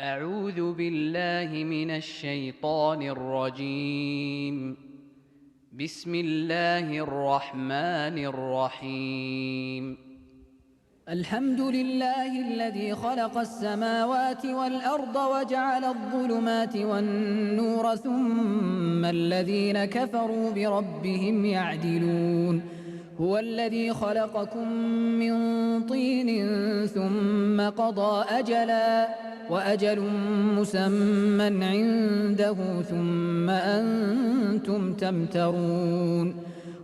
أعوذ بالله من الشيطان الرجيم. بسم الله الرحمن الرحيم. الحمد لله الذي خلق السماوات والأرض وجعل الظلمات والنور ثم الذين كفروا بربهم يعدلون. هو الذي خلقكم من طين ثم قضى أجلا وأجل مسمى عنده ثم أنتم تمترون.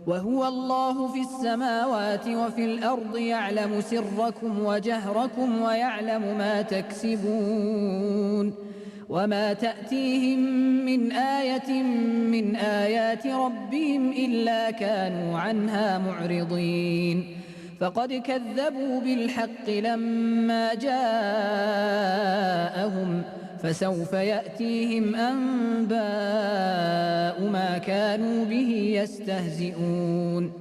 وهو الله في السماوات وفي الأرض يعلم سركم وجهركم ويعلم ما تكسبون. وما تأتيهم من آية من آيات ربهم إلا كانوا عنها معرضين. فقد كذبوا بالحق لما جاءهم فسوف يأتيهم أنباء ما كانوا به يستهزئون.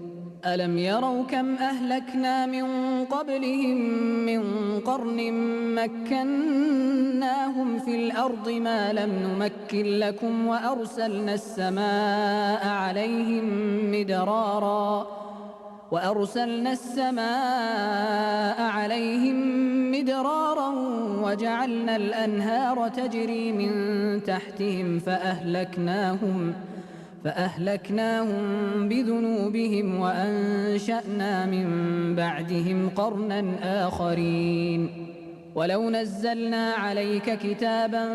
ألم يروا كم أهلكنا من قبلهم من قرن مكناهم في الأرض ما لم نمكن لكم وأرسلنا السماء عليهم مدرارا وجعلنا الأنهار تجري من تحتهم فأهلكناهم بذنوبهم وأنشأنا من بعدهم قرنا آخرين. ولو نزلنا عليك كتابا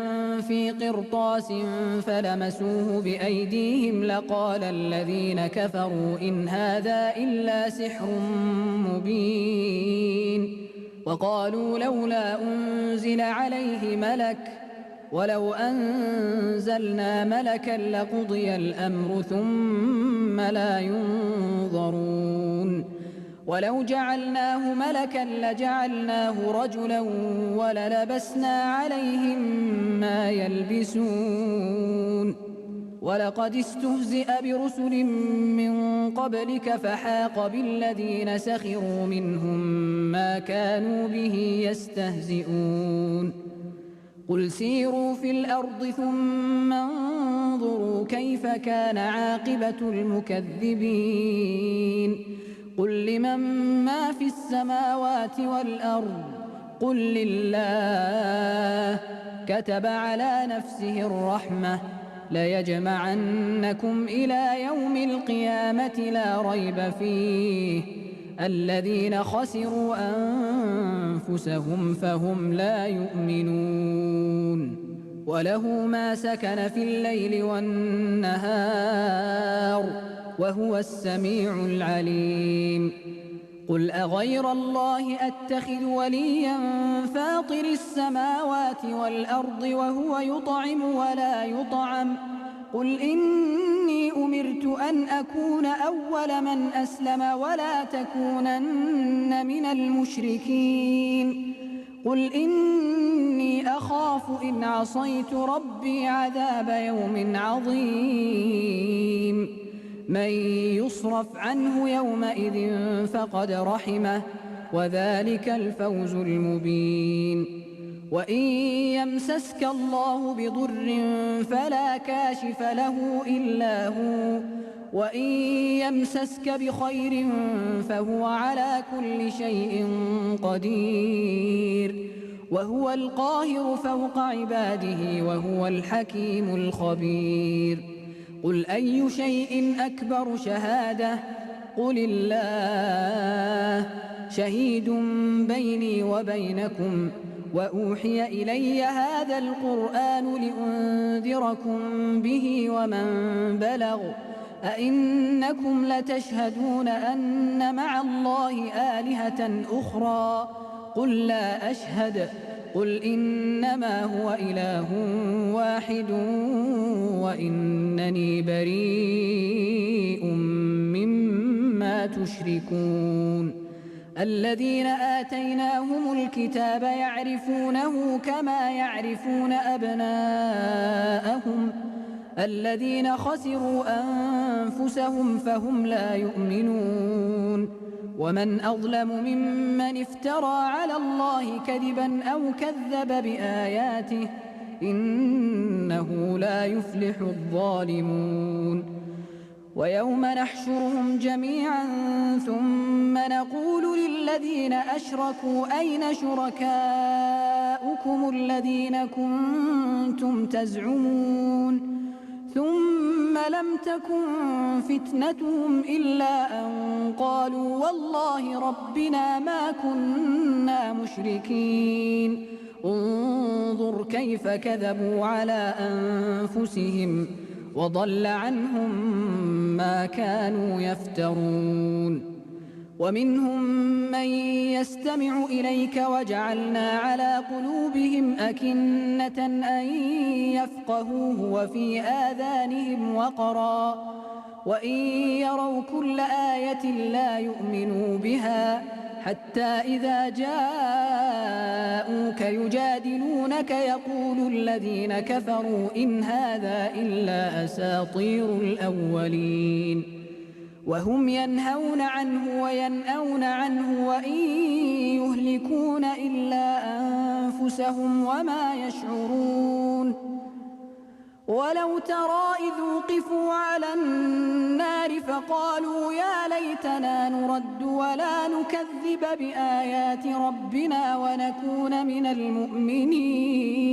في قرطاس فلمسوه بأيديهم لقال الذين كفروا إن هذا إلا سحر مبين. وقالوا لولا أنزل عليه ملك ولو أنزلنا ملكا لقضي الأمر ثم لا ينظرون. ولو جعلناه ملكا لجعلناه رجلا وللبسنا عليهم ما يلبسون. ولقد استهزئ برسل من قبلك فحاق بالذين سخروا منهم ما كانوا به يستهزئون. قل سيروا في الأرض ثم انظروا كيف كان عاقبة المكذبين. قل لمن ما في السماوات والأرض قل لله كتب على نفسه الرحمة ليجمعنكم إلى يوم القيامة لا ريب فيه الذين خسروا أنفسهم فهم لا يؤمنون. وله ما سكن في الليل والنهار وهو السميع العليم. قل أغير الله أتخذ وليا فاطر السماوات والأرض وهو يطعم ولا يطعم قل إني أمرت أن أكون أول من أسلم ولا تكونن من المشركين. قل إني أخاف إن عصيت ربي عذاب يوم عظيم. من يصرف عنه يومئذ فقد رحمه وذلك الفوز المبين. وإن يمسسك الله بضر فلا كاشف له إلا هو وإن يمسسك بخير فهو على كل شيء قدير. وهو القاهر فوق عباده وهو الحكيم الخبير. قل أي شيء أكبر شهادة قل الله شهيد بيني وبينكم وأوحي إلي هذا القرآن لأنذركم به ومن بلغ أئنكم لتشهدون أن مع الله آلهة أخرى قل لا أشهد قل إنما هو إله واحد وإنني بريء مما تشركون. الذين آتيناهم الكتاب يعرفونه كما يعرفون أبناءهم الذين خسروا أنفسهم فهم لا يؤمنون ومن أظلم ممن افترى على الله كذبا أو كذب بآياته إنه لا يفلح الظالمون ويوم نحشرهم جميعا ثم نقول للذين أشركوا أين شركاؤكم الذين كنتم تزعمون ثم لم تكن فتنتهم إلا أن قالوا والله ربنا ما كنا مشركين انظر كيف كذبوا على أنفسهم وضل عنهم ما كانوا يفترون ومنهم من يستمع إليك وجعلنا على قلوبهم أكنة أن يفقهوه وفي آذانهم وقرا وإن يروا كل آية لا يؤمنوا بها حتى إذا جاءوك يجادلونك يقول الذين كفروا إن هذا إلا أساطير الأولين وهم ينهون عنه وينأون عنه وإن يهلكون إلا أنفسهم وما يشعرون ولو ترى إذ وقفوا على النار فقالوا يا ليتنا نرد ولا نكذب بآيات ربنا ونكون من المؤمنين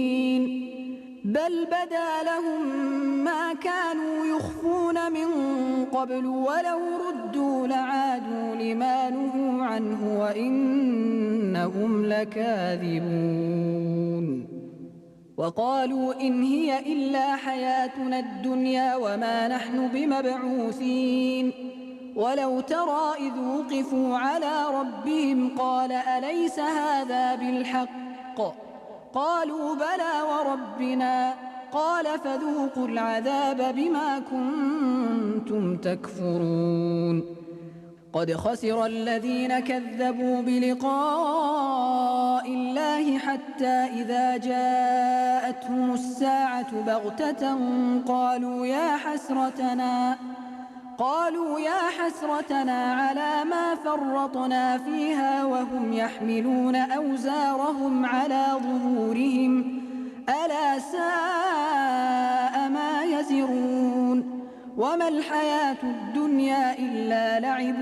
بل بدا لهم ما كانوا يخفون من قبل ولو ردوا لعادوا لما نهوا عنه وإنهم لكاذبون وقالوا إن هي إلا حياتنا الدنيا وما نحن بمبعوثين ولو ترى إذ وقفوا على ربهم قال أليس هذا بالحق قالوا بلى وربنا قال فذوقوا العذاب بما كنتم تكفرون قد خسر الذين كذبوا بلقاء الله حتى إذا جاءتهم الساعة بغتة قالوا يا حسرتنا على ما فرطنا فيها وهم يحملون أوزارهم على ظهورهم ألا ساء ما يزرون وما الحياة الدنيا إلا لعب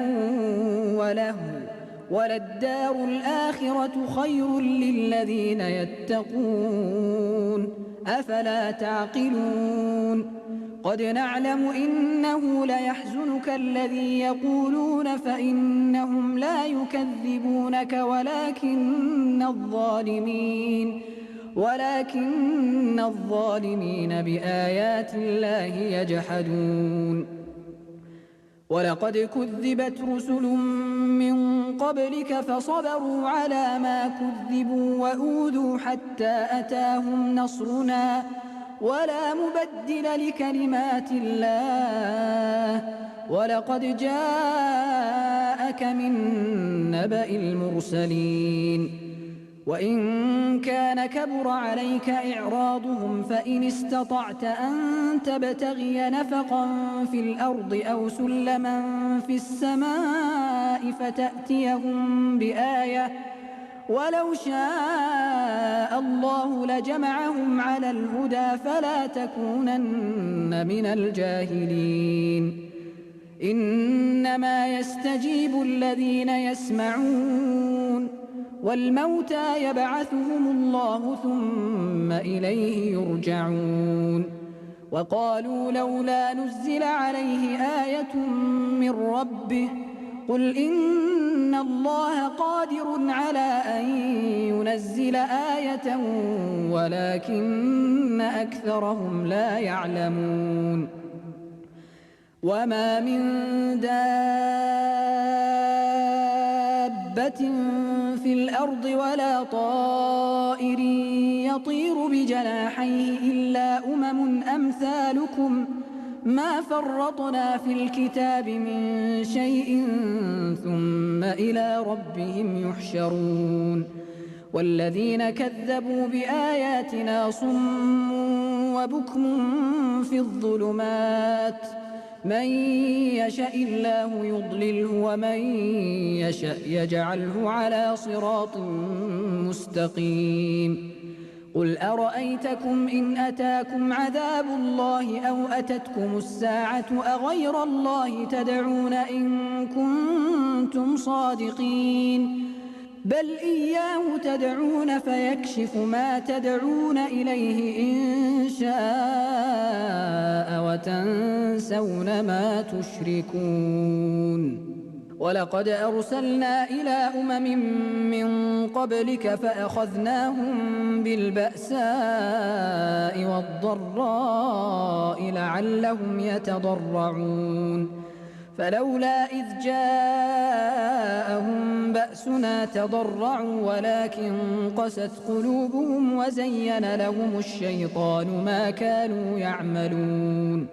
ولهو وللدار الآخرة خير للذين يتقون أفلا تعقلون قد نعلم إنه ليحزنك الذي يقولون فإنهم لا يكذبونك ولكن الظالمين بآيات الله يجحدون ولقد كذبت رسل من قبلك فصبروا على ما كذبوا وأوذوا حتى أتاهم نصرنا ولا مبدل لكلمات الله ولقد جاءك من نبأ المرسلين وإن كان كبر عليك إعراضهم فإن استطعت أن تبتغي نفقا في الأرض أو سلما في السماء فتأتيهم بآية ولو شاء الله لجمعهم على الهدى فلا تكونن من الجاهلين إنما يستجيب الذين يسمعون والموتى يبعثهم الله ثم إليه يرجعون وقالوا لولا نزل عليه آية من ربه قل إن الله قادر على أن ينزل آية ولكن أكثرهم لا يعلمون وما من دابة في الأرض ولا طائر يطير بجناحيه إلا أمم أمثالكم ما فرطنا في الكتاب من شيء ثم إلى ربهم يحشرون والذين كذبوا بآياتنا صم وبكم في الظلمات من يشاء الله يضلله ومن يشاء يجعله على صراط مستقيم قل أرأيتكم إن أتاكم عذاب الله أو أتتكم الساعة أغير الله تدعون إن كنتم صادقين بل إياه تدعون فيكشف ما تدعون إليه إن شاء وتنسون ما تشركون ولقد أرسلنا إلى من قبلك فأخذناهم بالبأساء والضراء لعلهم يتضرعون فلولا إذ جاءهم بأسنا تضرعوا ولكن قست قلوبهم وزين لهم الشيطان ما كانوا يعملون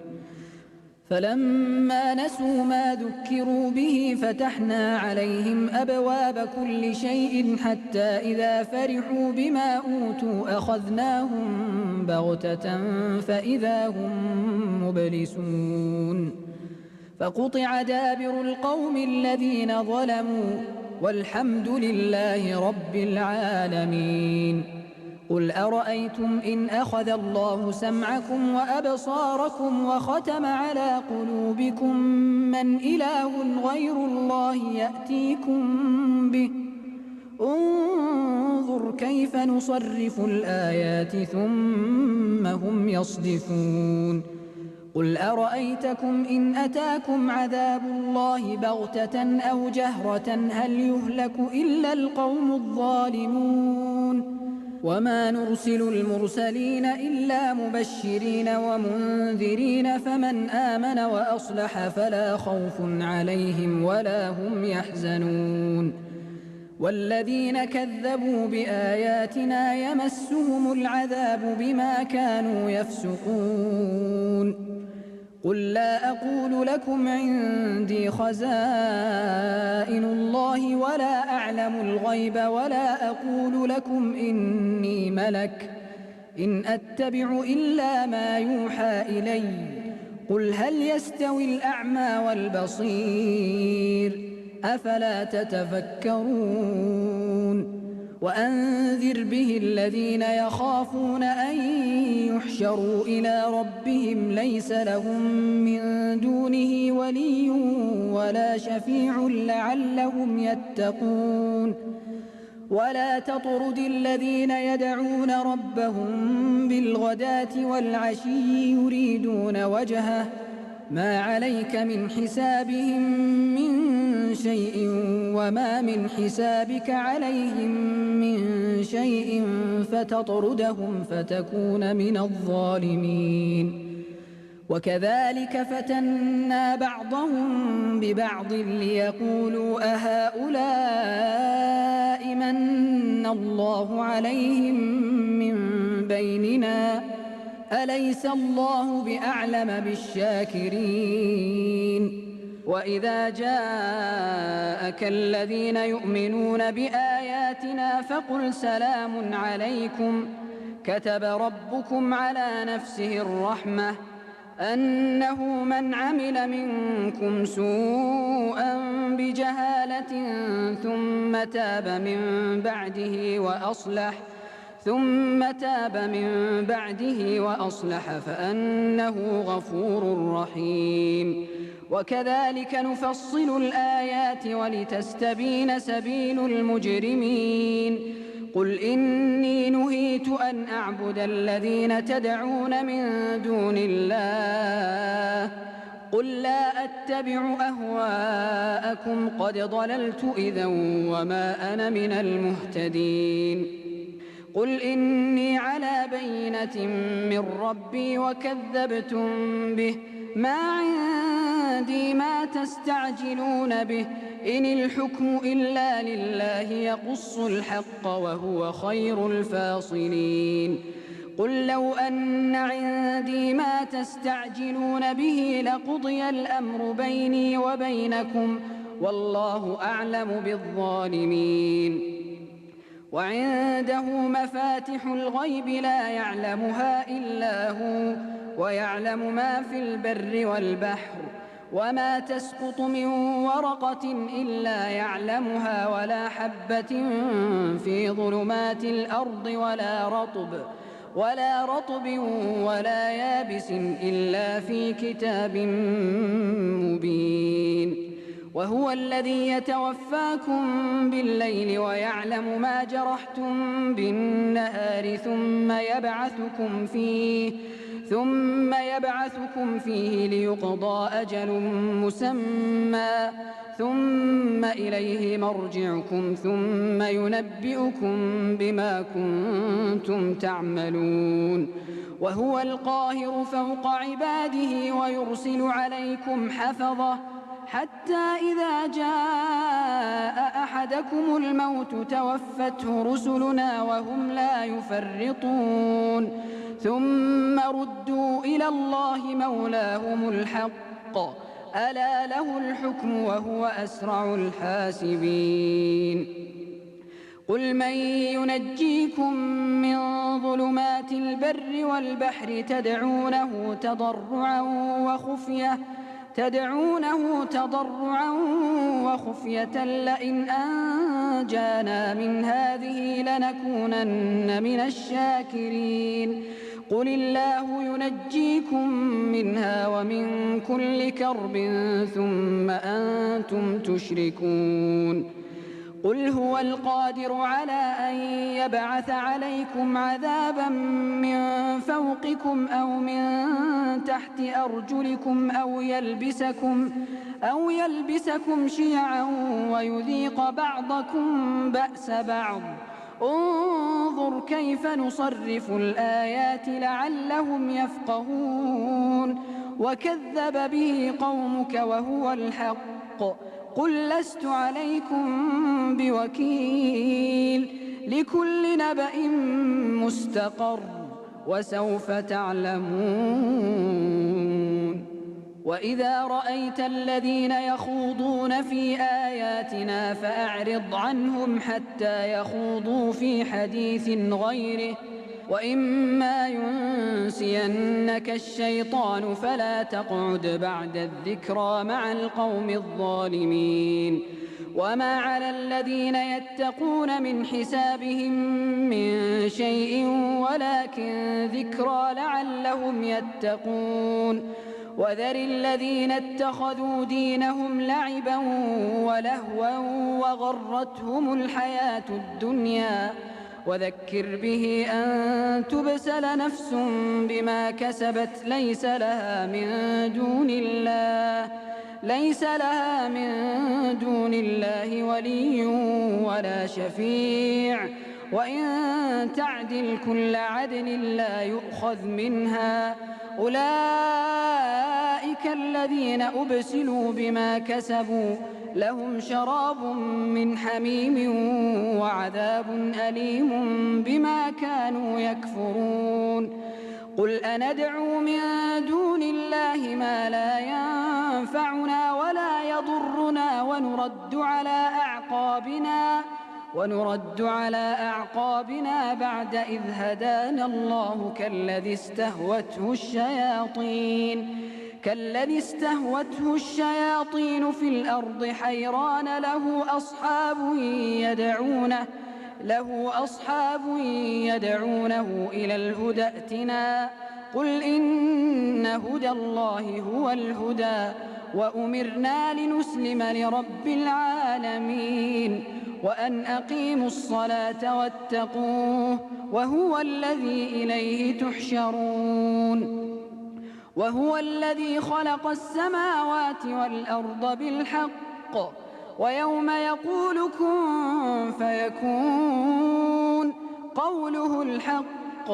فلما نسوا ما ذكروا به فتحنا عليهم أبواب كل شيء حتى إذا فرحوا بما أوتوا أخذناهم بغتة فإذا هم مبلسون فقطع دابر القوم الذين ظلموا والحمد لله رب العالمين قل أرأيتم إن أخذ الله سمعكم وأبصاركم وختم على قلوبكم من إله غير الله يأتيكم به انظر كيف نصرف الآيات ثم هم يصدفون قل أرأيتكم إن أتاكم عذاب الله بغتة أو جهرة هل يهلك إلا القوم الظالمون وما نرسل المرسلين إلا مبشرين ومنذرين فمن آمن وأصلح فلا خوف عليهم ولا هم يحزنون والذين كذبوا بآياتنا يمسهم العذاب بما كانوا يفسقون قل لا أقول لكم عندي خزائن الله ولا أعلم الغيب ولا أقول لكم إني ملك إن أتبع إلا ما يوحى إلي قل هل يستوي الأعمى والبصير أفلا تتفكرون وأنذر به الذين يخافون أن يحشروا إلى ربهم ليس لهم من دونه ولي ولا شفيع لعلهم يتقون ولا تطرد الذين يدعون ربهم بالغداة والعشي يريدون وجهه ما عليك من حسابهم من شيء وما من حسابك عليهم من شيء فتطردهم فتكون من الظالمين وكذلك فتنا بعضهم ببعض ليقولوا أهؤلاء من الله عليهم من بيننا أليس الله بأعلم بالشاكرين وإذا جاءك الذين يؤمنون بآياتنا فقل سلام عليكم كتب ربكم على نفسه الرحمة أنه من عمل منكم سوءا بجهالة ثم تاب من بعده وأصلح فأنه غفور رحيم وكذلك نفصل الآيات ولتستبين سبيل المجرمين قل إني نهيت أن أعبد الذين تدعون من دون الله قل لا أتبع أهواءكم قد ضللت إذا وما أنا من المهتدين قل إني على بينة من ربي وكذبتم به ما عندي ما تستعجلون به إن الحكم إلا لله يقص الحق وهو خير الفاصلين قل لو أن عندي ما تستعجلون به لقضي الأمر بيني وبينكم والله أعلم بالظالمين وعنده مفاتح الغيب لا يعلمها إلا هو ويعلم ما في البر والبحر وما تسقط من ورقة إلا يعلمها ولا حبة في ظلمات الأرض ولا رطب ولا يابس إلا في كتاب مبين. وهو الذي يتوفاكم بالليل ويعلم ما جرحتم بالنهار ثم يبعثكم فيه ليقضى أجل مسمى ثم إليه مرجعكم ثم ينبئكم بما كنتم تعملون. وهو القاهر فوق عباده ويرسل عليكم حفظة حتى إذا جاء أحدكم الموت توفته رسلنا وهم لا يفرطون ثم ردوا إلى الله مولاهم الحق ألا له الحكم وهو أسرع الحاسبين. قل من ينجيكم من ظلمات البر والبحر تدعونه تضرعا وخفية لئن أنجانا من هذه لنكونن من الشاكرين. قل الله ينجيكم منها ومن كل كرب ثم أنتم تشركون. قل هو القادر على أن يبعث عليكم عذابا من فوقكم أو من تحت أرجلكم أو يلبسكم شيعا ويذيق بعضكم بأس بعض. انظر كيف نصرف الآيات لعلهم يفقهون. وكذب به قومك وهو الحق قل لست عليكم بوكيل لكل نبأ مستقر وسوف تعلمون. وإذا رأيت الذين يخوضون في آياتنا فأعرض عنهم حتى يخوضوا في حديث غيره وإما ينسينك الشيطان فلا تقعد بعد الذكرى مع القوم الظالمين. وما على الذين يتقون من حسابهم من شيء ولكن ذكرى لعلهم يتقون. وذر الذين اتخذوا دينهم لعبا ولهوا وغرتهم الحياة الدنيا وذكر به أن تبسل نفس بما كسبت ليس لها من دون الله ولي ولا شفيع وإن تعدل كل عدل لا يؤخذ منها. أولئك الذين أبسلوا بما كسبوا لهم شراب من حميم وعذاب أليم بما كانوا يكفرون. قل أندعو من دون الله ما لا ينفعنا ولا يضرنا ونرد على أعقابنا بعد إذ هدانا الله كالذي استهوته الشياطين في الأرض حيران له أصحاب يدعونه إلى الهدى ائتنا. قل إن هدى الله هو الهدى وأمرنا لنسلم لرب العالمين وأن أقيموا الصلاة واتقوه وهو الذي إليه تحشرون. وهو الذي خلق السماوات والأرض بالحق ويوم يقول كن فيكون قوله الحق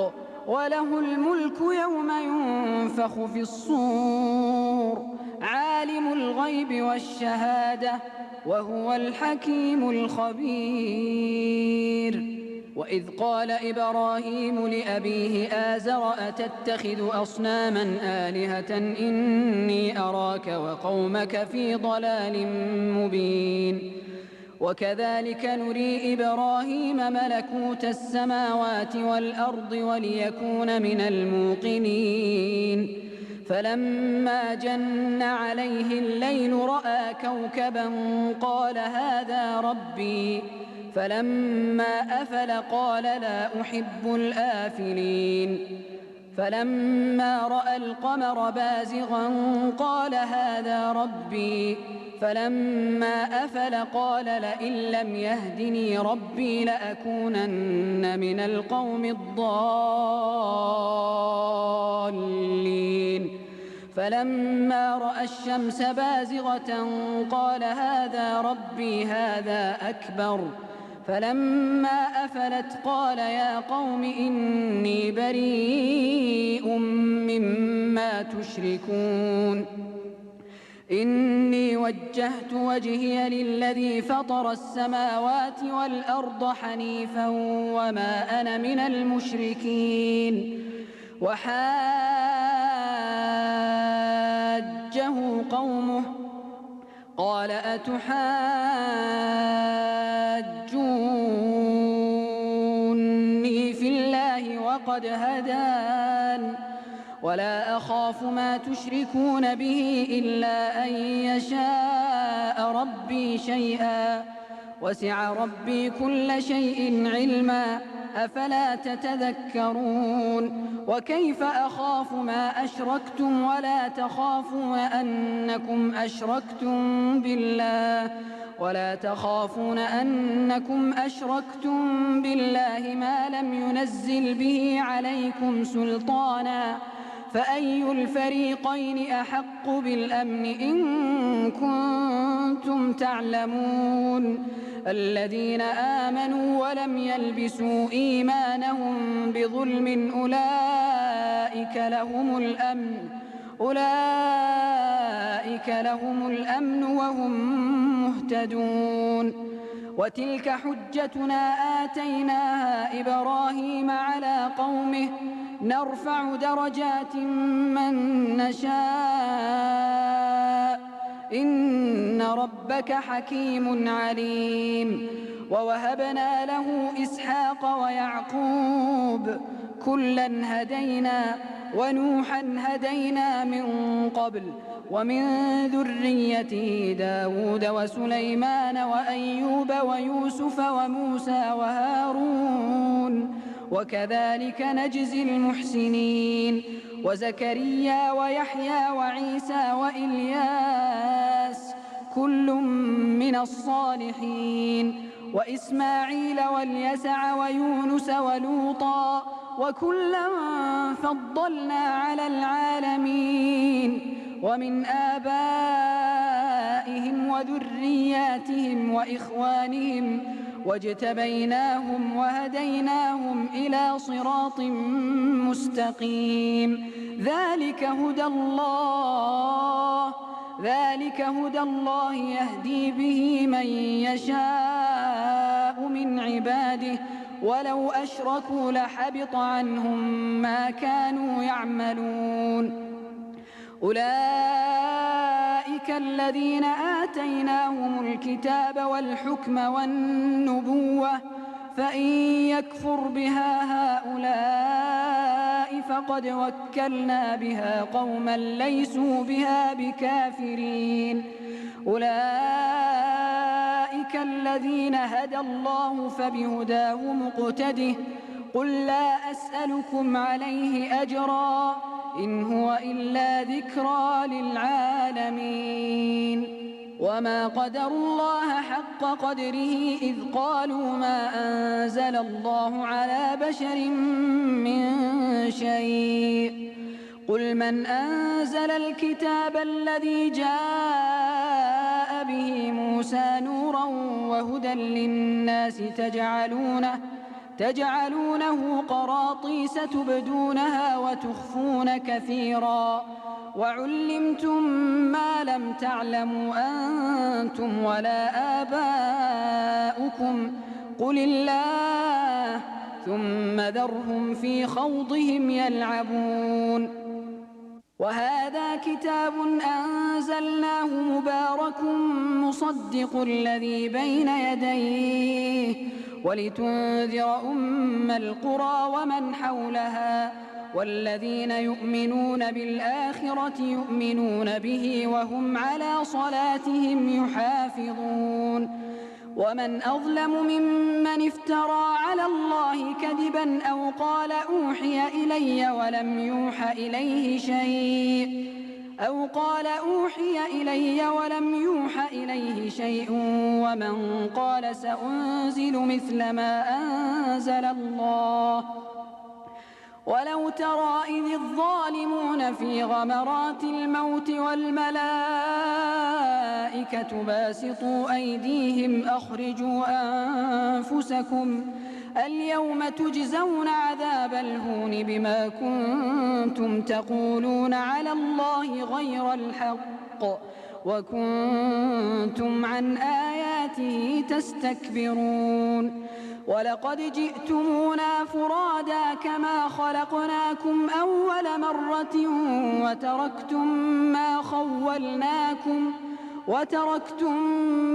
وله الملك يوم ينفخ في الصور عالم الغيب والشهادة وهو الحكيم الخبير. وإذ قال إبراهيم لأبيه آزر أتتخذ أصناما آلهة إني أراك وقومك في ضلال مبين. وكذلك نري إبراهيم ملكوت السماوات والأرض وليكون من الموقنين فلما جن عليه الليل رأى كوكبا قال هذا ربي فلما أفل قال لا أحب الآفلين فلما رأى القمر بازغا قال هذا ربي فلما أفل قال لئن لم يهدني ربي لأكونن من القوم الضالين فلما رأى الشمس بازغة قال هذا ربي هذا أكبر فلما أفلت قال يا قوم إني بريء مما تشركون إني وجهت وجهي للذي فطر السماوات والأرض حنيفا وما أنا من المشركين وحاجه قومه قال أتحاجوني في الله وقد هدان ولا أخاف ما تشركون به إلا أن يشاء ربي شيئا وسع ربي كل شيء علما أفلا تتذكرون وكيف أخاف ما أشركتم ولا تخافون أنكم أشركتم بالله ما لم ينزل به عليكم سلطانا فأي الفريقين أحق بالأمن إن كنتم تعلمون الذين آمنوا ولم يلبسوا إيمانهم بظلم أولئك لهم الأمن وهم مهتدون وتلك حجتنا آتيناها إبراهيم على قومه نرفع درجات من نشاء إن ربك حكيم عليم ووهبنا له إسحاق ويعقوب كلا هدينا ونوحا هدينا من قبل ومن ذريته داود وسليمان وأيوب ويوسف وموسى وهارون وكذلك نجزي المحسنين وزكريا ويحيى وعيسى وإلياس كل من الصالحين وإسماعيل واليسع ويونس ولوطا وكلا فضلنا على العالمين ومن آبائهم وذرياتهم وإخوانهم واجتبيناهم وهديناهم إلى صراط مستقيم ذلك هدى الله يهدي به من يشاء من عباده ولو أشركوا لحبط عنهم ما كانوا يعملون أولئك الذين آتيناهم الكتاب والحكم والنبوة فإن يكفر بها هؤلاء فقد وكلنا بها قوما ليسوا بها بكافرين أولئك الذين هدى الله فبهداه مقتده قل لا أسألكم عليه أجرا إن هو إلا ذكرى للعالمين وما قدروا الله حق قدره إذ قالوا ما أنزل الله على بشر من شيء قل من أنزل الكتاب الذي جاء به موسى نورا وهدى للناس تجعلونه قراطيس تبدونها وتخفون كثيرا وعلمتم ما لم تعلموا أنتم ولا آباؤكم قل الله ثم ذرهم في خوضهم يلعبون وهذا كتاب أنزلناه مبارك مصدق الذي بين يديه ولتنذر أم القرى ومن حولها والذين يؤمنون بالآخرة يؤمنون به وهم على صلاتهم يحافظون ومن أظلم ممن افترى على الله كذبا أو قال أوحي إلي ولم يوحى إليه شيء ومن قال سأنزل مثل ما أنزل الله ولو ترى إذ الظالمون في غمرات الموت والملائكة باسطوا أيديهم أخرجوا أنفسكم اليوم تجزون عذاب الهون بما كنتم تقولون على الله غير الحق وكنتم عن آياته تستكبرون ولقد جئتمونا فرادا كما خلقناكم أول مرة وتركتم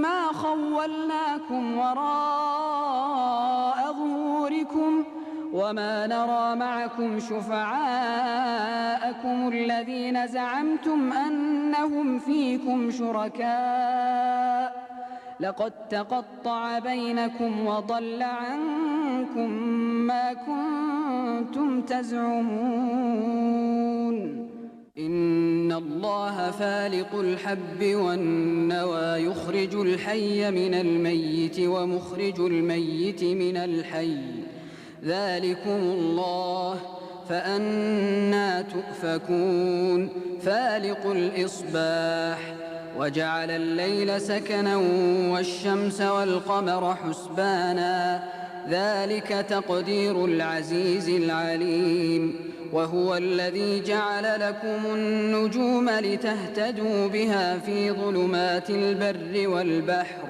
ما خولناكم وراء ظهوركم وما نرى معكم شفعاءكم الذين زعمتم أنهم فيكم شركاء لقد تقطع بينكم وضل عنكم ما كنتم تزعمون إن الله فالق الحب والنوى يخرج الحي من الميت ومخرج الميت من الحي ذلكم الله فأنى تؤفكون فالق الإصباح وجعل الليل سكنا والشمس والقمر حسبانا ذلك تقدير العزيز العليم وهو الذي جعل لكم النجوم لتهتدوا بها في ظلمات البر والبحر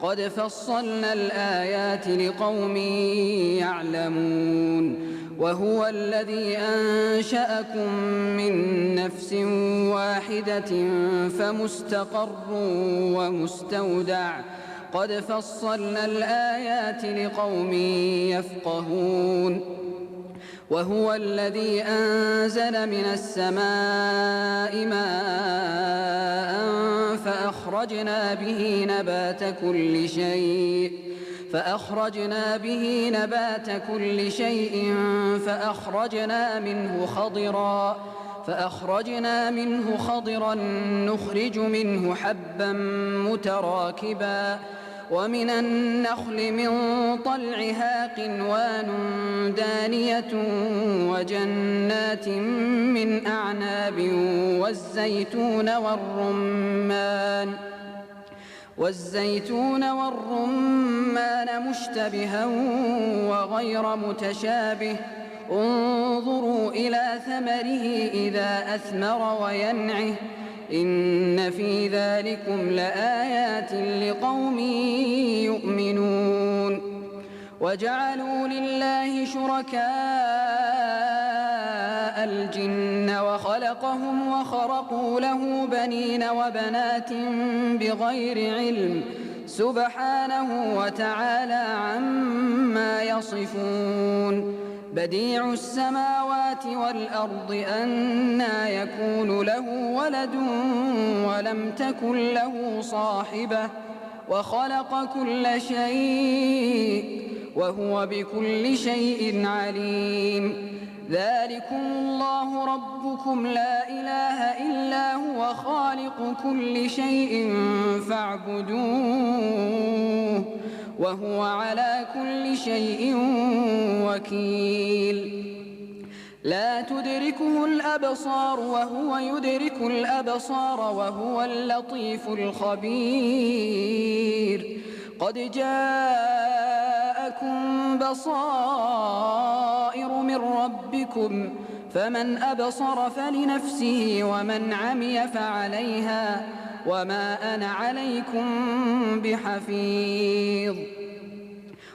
قد فصلنا الآيات لقوم يعلمون وهو الذي أنشأكم من نفس واحدة فمستقر ومستودع قد فصلنا الآيات لقوم يفقهون وهو الذي أنزل من السماء ماء فأخرجنا به نبات كل شيء فأخرجنا منه خضرا نخرج منه حبا متراكبا ومن النخل من طلعها قنوان دانية وجنات من أعناب والزيتون والرمان مشتبها وغير متشابه انظروا إلى ثمره إذا أثمر وينعه إن في ذلكم لآيات لقوم يؤمنون وجعلوا لله شركاء الجن وخلقهم وخرقوا له بنين وبنات بغير علم سبحانه وتعالى عما يصفون بديع السماوات والأرض أنى يكون له ولد ولم تكن له صاحبة وخلق كل شيء وهو بكل شيء عليم ذلكم الله ربكم لا إله إلا هو خالق كل شيء فاعبدوه وهو على كل شيء وكيل لا تدركه الأبصار وهو يدرك الأبصار وهو اللطيف الخبير قد جاءكم بصائر من ربكم فمن أبصر فلنفسه ومن عمي فعليها وما أنا عليكم بحفيظ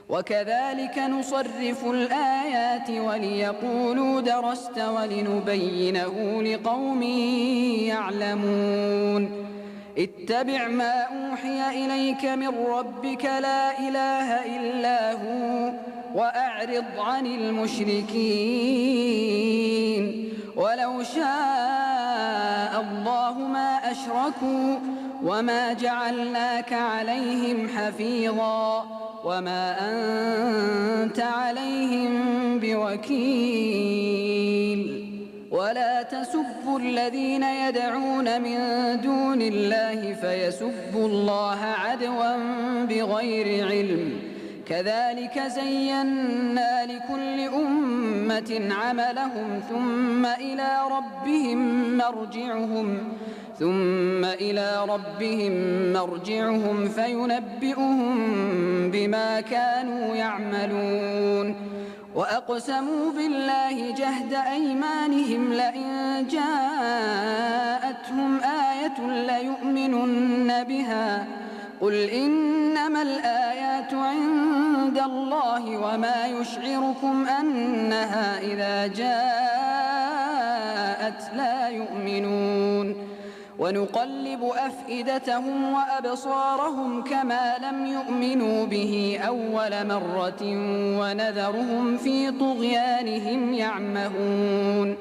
وكذلك نصرف الآيات وليقولوا درست ولنبينه لقوم يعلمون اتبع ما أوحي إليك من ربك لا إله إلا هو وأعرض عن المشركين ولو شاء الله ما أشركوا وما جعلناك عليهم حفيظا وما أنت عليهم بوكيل ولا تسبوا الذين يدعون من دون الله فيسبوا الله عدوا بغير علم كذلك زينا لكل أمة عملهم ثم إلى ربهم مرجعهم فينبئهم بما كانوا يعملون وأقسموا بالله جهد أيمانهم لئن جاءتهم آية ليؤمنن بها قل إنما الآيات عند الله وما يشعركم أنها إذا جاءت لا يؤمنون ونقلب أفئدتهم وأبصارهم كما لم يؤمنوا به أول مرة ونذرهم في طغيانهم يعمهون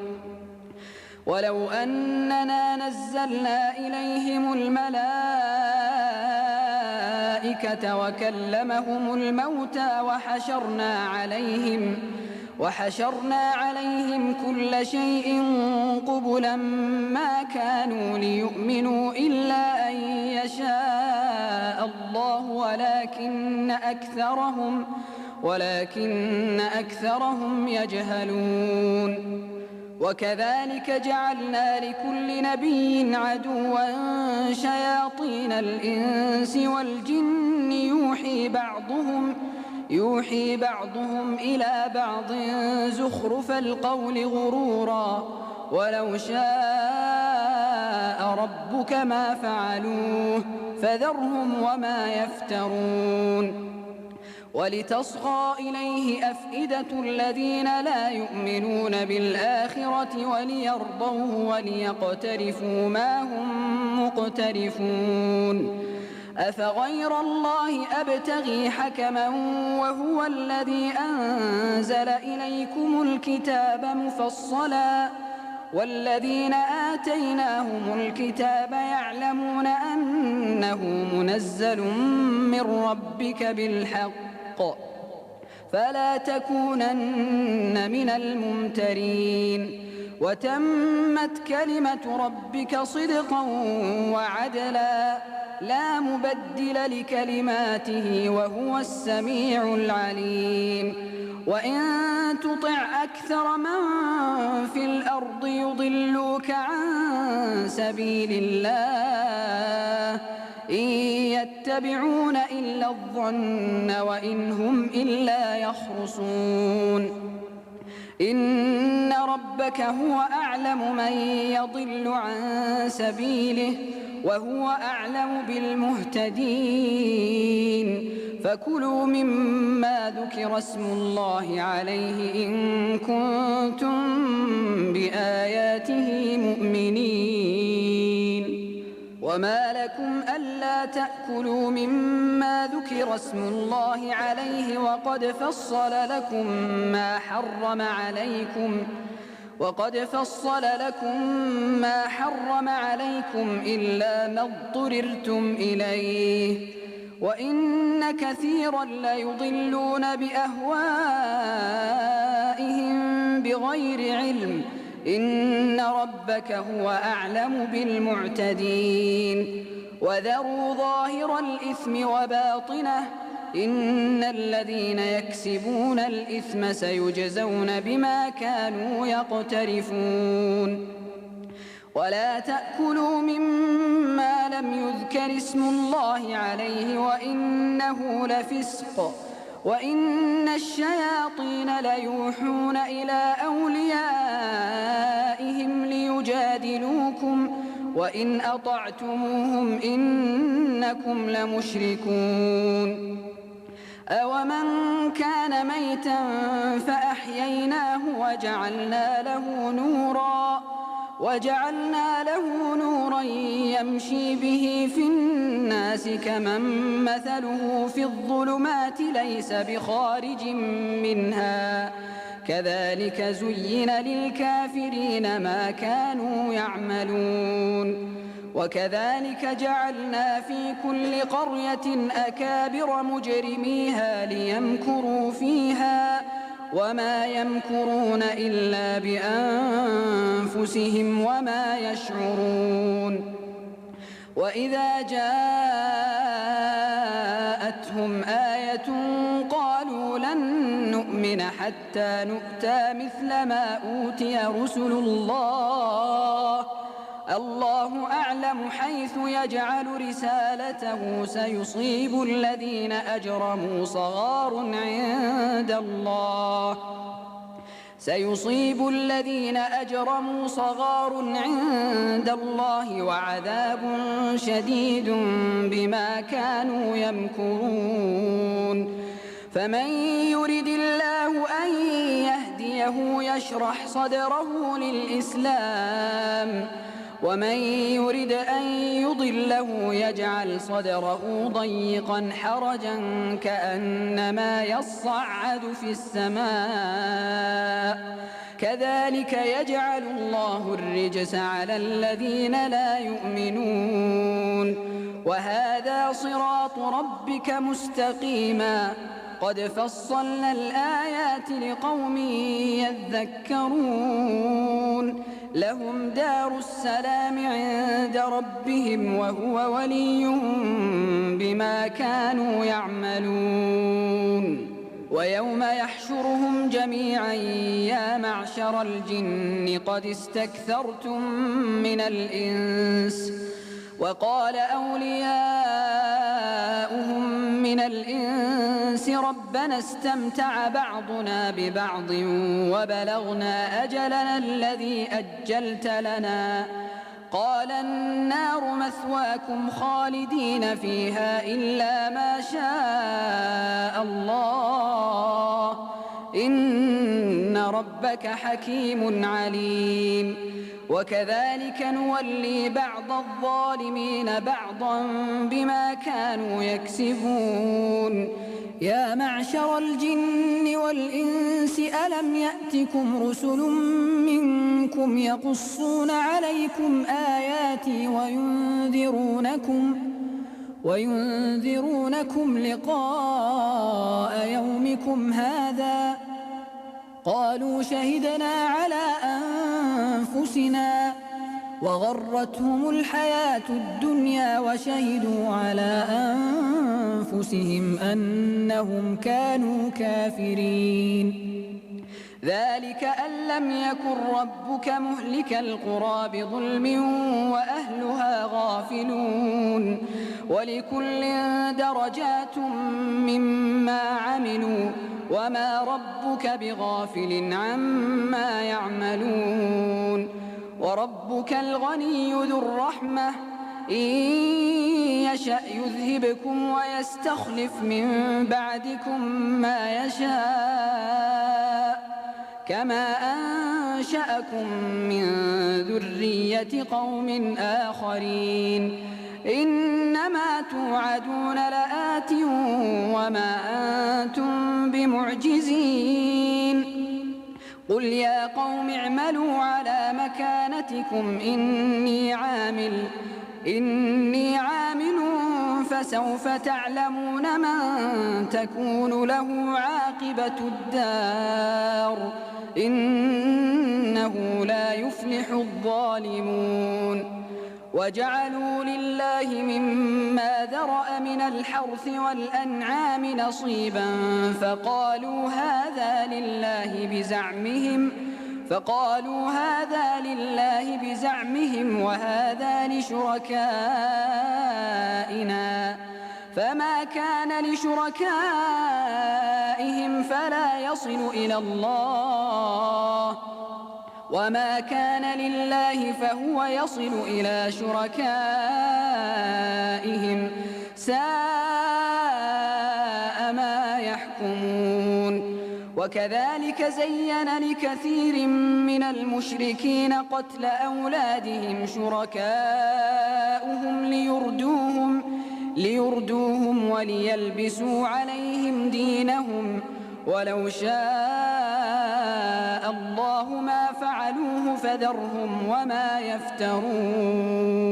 ولو أننا نزلنا إليهم الملائكة وكلمهم الموتى وحشرنا عليهم كل شيء قبلا ما كانوا ليؤمنوا إلا أن يشاء الله ولكن أكثرهم يجهلون وكذلك جعلنا لكل نبي عدوا شياطين الإنس والجن يوحي بعضهم إلى بعض زخرف القول غرورا ولو شاء ربك ما فعلوه فذرهم وما يفترون ولتصغى إليه أفئدة الذين لا يؤمنون بالآخرة وليرضوه وليقترفوا ما هم مقترفون أفغير الله أبتغي حكما وهو الذي أنزل إليكم الكتاب مفصلا والذين آتيناهم الكتاب يعلمون أنه منزل من ربك بالحق فلا تكونن من الممترين وتمت كلمة ربك صدقا وعدلا لا مبدل لكلماته وهو السميع العليم وإن تطع أكثر من في الأرض يضلوك عن سبيل الله إن يتبعون إلا الظن وإن هم إلا يخرصون إن ربك هو أعلم من يضل عن سبيله وهو أعلم بالمهتدين فكلوا مما ذكر اسم الله عليه إن كنتم بآياته مؤمنين وما لكم ألا تأكلوا مما ذكر اسم الله عليه وقد فصل لكم ما حرم عليكم إلا ما اضطررتم إليه وإن كثيرا ليضلون بأهوائهم بغير علم إن ربك هو أعلم بالمعتدين وذروا ظاهر الإثم وباطنه إن الذين يكسبون الإثم سيجزون بما كانوا يقترفون ولا تأكلوا مما لم يذكر اسم الله عليه وإنه لفسق وإن الشياطين ليوحون إلى أوليائهم ليجادلوكم وإن أطعتموهم إنكم لمشركون أومن كان ميتا فأحييناه وجعلنا له نورا يمشي به في الناس كمن مثله في الظلمات ليس بخارج منها كذلك زين للكافرين ما كانوا يعملون وكذلك جعلنا في كل قرية أكابر مجرميها ليمكروا فيها وما يمكرون إلا بأنفسهم وما يشعرون وإذا جاءتهم آية قالوا لن نؤمن حتى نؤتى مثل ما أوتي رسل الله أعلم حيث يجعل رسالته سيصيب الذين أجرموا صغار عند الله وعذاب شديد بما كانوا يمكرون فمن يرد الله أن يهديه يشرح صدره للإسلام ومن يرد أن يضله يجعل صدره ضيقا حرجا كأنما يصعد في السماء كذلك يجعل الله الرجس على الذين لا يؤمنون وهذا صراط ربك مستقيما قد فصلنا الآيات لقوم يذكرون لهم دار السلام عند ربهم وهو وليهم بما كانوا يعملون ويوم يحشرهم جميعا يا معشر الجن قد استكثرتم من الإنس وقال أولياؤهم من الإنس ربنا استمتع بعضنا ببعض وبلغنا أجلنا الذي أجلت لنا قال النار مثواكم خالدين فيها إلا ما شاء الله إن ربك حكيم عليم وكذلك نولي بعض الظالمين بعضا بما كانوا يكسبون يا معشر الجن والإنس ألم يأتكم رسل منكم يقصون عليكم آياتي وينذرونكم لقاء يومكم هذا قالوا شهدنا على أنفسنا وغرتهم الحياة الدنيا وشهدوا على أنفسهم أنهم كانوا كافرين ذلك أن لم يكن ربك مهلك القرى بظلم وأهلها غافلون ولكل درجات مما عملوا وما ربك بغافل عما يعملون وربك الغني ذو الرحمة إن يشأ يذهبكم ويستخلف من بعدكم ما يشاء كما أنشأكم من ذرية قوم آخرين إنما توعدون لآت وما أنتم بمعجزين قل يا قوم اعملوا على مكانتكم إني عامل فسوف تعلمون من تكون له عاقبة الدار إنه لا يفلح الظالمون وجعلوا لله مما ذرأ من الحرث والأنعام نصيبا فقالوا هذا لله بزعمهم وهذا لشركائنا فما كان لشركائهم فلا يصل إلى الله وما كان لله فهو يصل إلى شركائهم ساء ما وكذلك زين لكثير من المشركين قتل أولادهم شركاؤهم ليردوهم وليلبسوا عليهم دينهم ولو شاء الله ما فعلوه فذرهم وما يفترون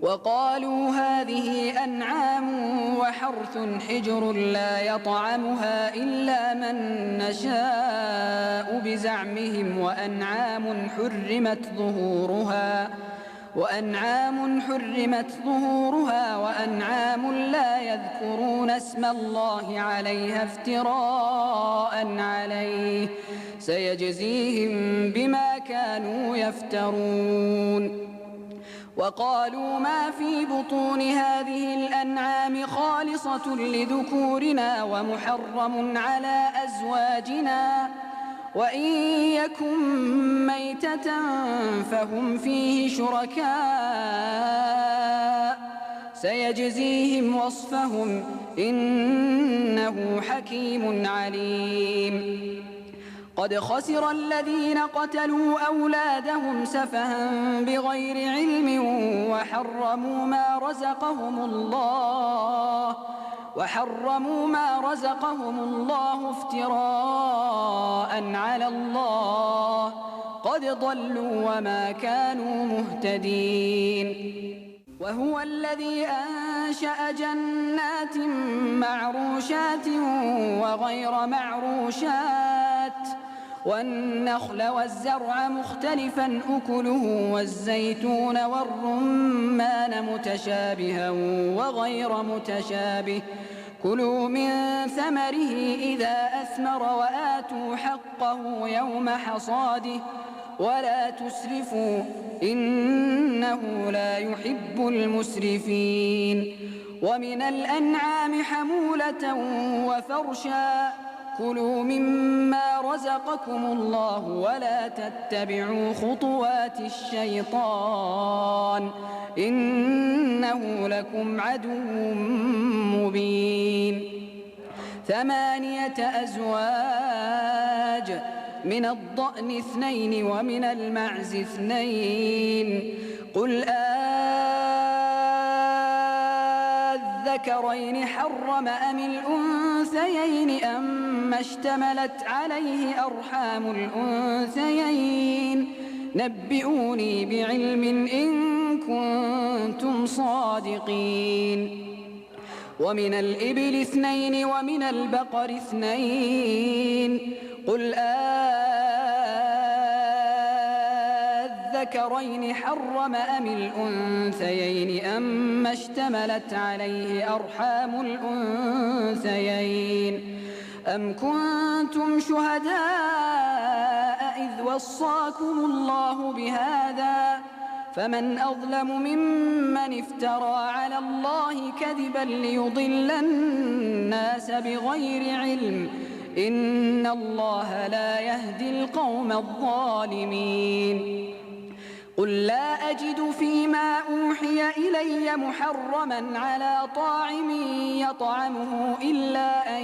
وقالوا هذه أنعام وحرث حجر لا يطعمها إلا من نشاء بزعمهم وأنعام حرمت ظهورها وأنعام لا يذكرون اسم الله عليها افتراء عليه سيجزيهم بما كانوا يفترون وقالوا ما في بطون هذه الأنعام خالصة لذكورنا ومحرم على أزواجنا وإن يكن ميتة فهم فيه شركاء سيجزيهم وصفهم إنه حكيم عليم قد خسر الذين قتلوا أولادهم سفها بغير علم وحرموا ما رزقهم الله افتراء على الله قد ضلوا وما كانوا مهتدين وهو الذي أنشأ جنات معروشات وغير معروشات والنخل والزرع مختلفا أكله والزيتون والرمان متشابها وغير متشابه كلوا من ثمره إذا أثمر وآتوا حقه يوم حصاده ولا تسرفوا إنه لا يحب المسرفين ومن الأنعام حمولة وفرشا كلوا مما رزقكم الله ولا تتبعوا خطوات الشيطان إنه لكم عدو مبين 8 أزواج من الضأن 2 ومن المعز 2 قل الذكرين حرم أم الأنثيين أما اشتملت عليه أرحام الأنثيين نبئوني بعلم إن كنتم صادقين ومن الإبل 2 ومن البقر 2 قل الذكرين حرم أم الأنثيين أما اشتملت عليه أرحام الأنثيين أم كنتم شهداء إذ وصاكم الله بهذا فمن أظلم ممن افترى على الله كذبا ليضل الناس بغير علم إن الله لا يهدي القوم الظالمين قل لا أجد فيما أوحي إلي محرما على طاعم يطعمه إلا أن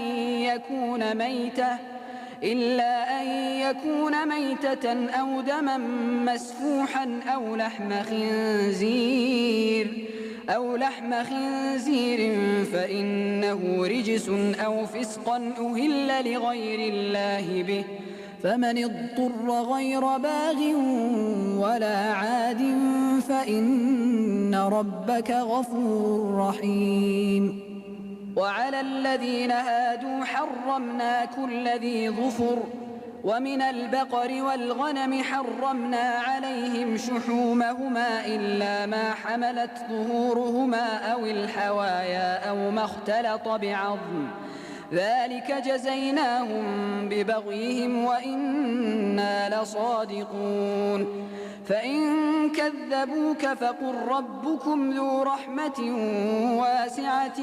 يكون ميتة أو دما مسفوحا أو لحم خنزير فإنه رجس أو فسقا أهل لغير الله به فمن اضطر غير باغ ولا عاد فإن ربك غفور رحيم وعلى الذين هادوا حرمنا كل ذي ظفر ومن البقر والغنم حرمنا عليهم شحومهما إلا ما حملت ظهورهما أو الحوايا أو ما اختلط بعظم ذلك جزيناهم ببغيهم وإنا لصادقون فإن كذبوك فقل ربكم ذو رحمة واسعة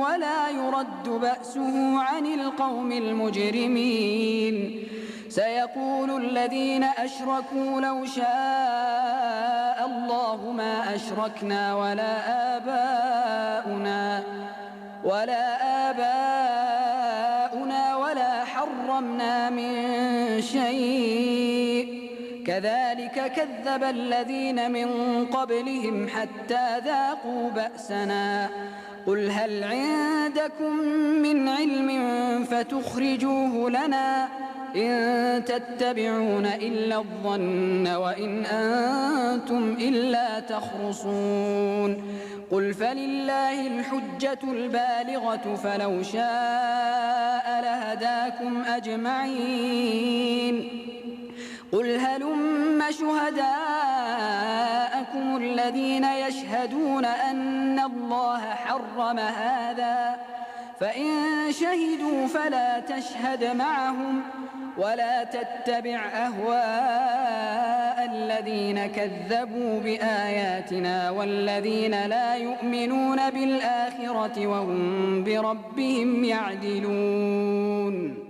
ولا يرد بأسه عن القوم المجرمين سيقول الذين أشركوا لو شاء الله ما أشركنا ولا آباؤنا ولا حرمنا حرمنا من شيء كذلك كذب الذين من قبلهم حتى ذاقوا بأسنا قل هل عندكم من علم فتخرجوه لنا إن تتبعون إلا الظن وإن أنتم إلا تخرصون قل فلله الحجة البالغة فلو شاء لهداكم أجمعين قل هلم شهداءكم الذين يشهدون أن الله حرم هذا فإن شهدوا فلا تشهد معهم ولا تتبع أهواء الذين كذبوا بآياتنا والذين لا يؤمنون بالآخرة وهم بربهم يعدلون